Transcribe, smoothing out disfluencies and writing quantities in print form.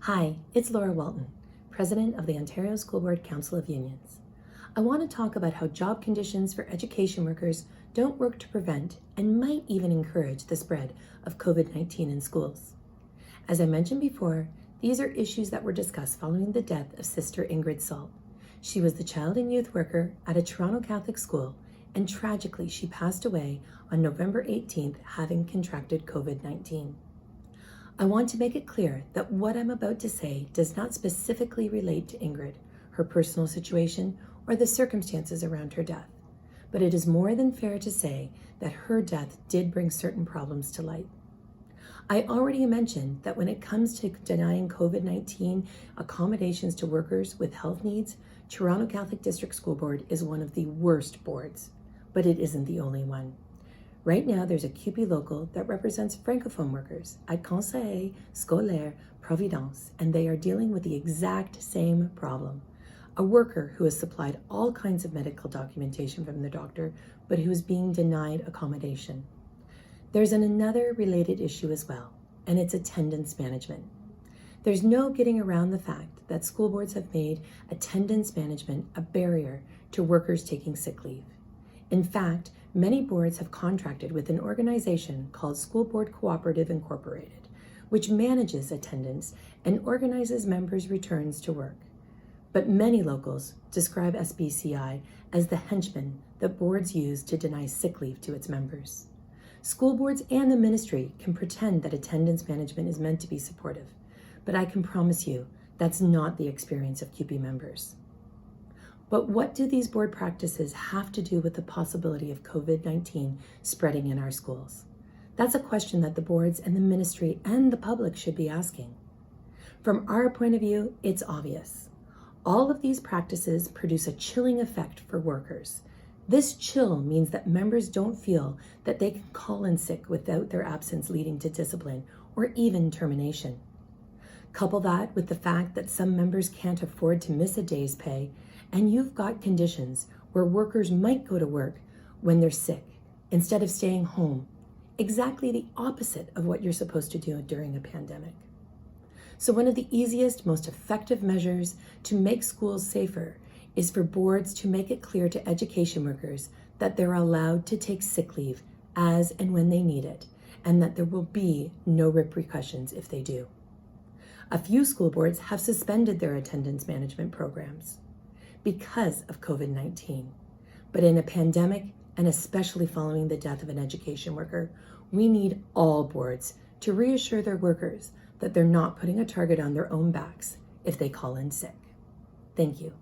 Hi, it's Laura Walton, President of the Ontario School Board Council of Unions. I want to talk about how job conditions for education workers don't work to prevent and might even encourage the spread of COVID-19 in schools. As I mentioned before, these are issues that were discussed following the death of Sister Ingrid Salt. She was the child and youth worker at a Toronto Catholic school, and tragically she passed away on November 18th, having contracted COVID-19. I want to make it clear that what I'm about to say does not specifically relate to Ingrid, her personal situation, or the circumstances around her death, but it is more than fair to say that her death did bring certain problems to light. I already mentioned that when it comes to denying COVID-19 accommodations to workers with health needs, Toronto Catholic District School Board is one of the worst boards, but it isn't the only one. Right now, there's a CUPE local that represents Francophone workers at Conseil Scolaire Providence, and they are dealing with the exact same problem. A worker who has supplied all kinds of medical documentation from the doctor, but who is being denied accommodation. There's another related issue as well, and it's attendance management. There's no getting around the fact that school boards have made attendance management a barrier to workers taking sick leave. In fact, many boards have contracted with an organization called School Board Cooperative Incorporated, which manages attendance and organizes members' returns to work. But many locals describe SBCI as the henchman that boards use to deny sick leave to its members. School boards and the ministry can pretend that attendance management is meant to be supportive, but I can promise you that's not the experience of CUPE members. But what do these board practices have to do with the possibility of COVID-19 spreading in our schools? That's a question that the boards and the ministry and the public should be asking. From our point of view, it's obvious. All of these practices produce a chilling effect for workers. This chill means that members don't feel that they can call in sick without their absence leading to discipline or even termination. Couple that with the fact that some members can't afford to miss a day's pay, and you've got conditions where workers might go to work when they're sick instead of staying home, exactly the opposite of what you're supposed to do during a pandemic. So one of the easiest, most effective measures to make schools safer is for boards to make it clear to education workers that they're allowed to take sick leave as and when they need it, and that there will be no repercussions if they do. A few school boards have suspended their attendance management programs because of COVID-19. But in a pandemic, and especially following the death of an education worker, we need all boards to reassure their workers that they're not putting a target on their own backs if they call in sick. Thank you.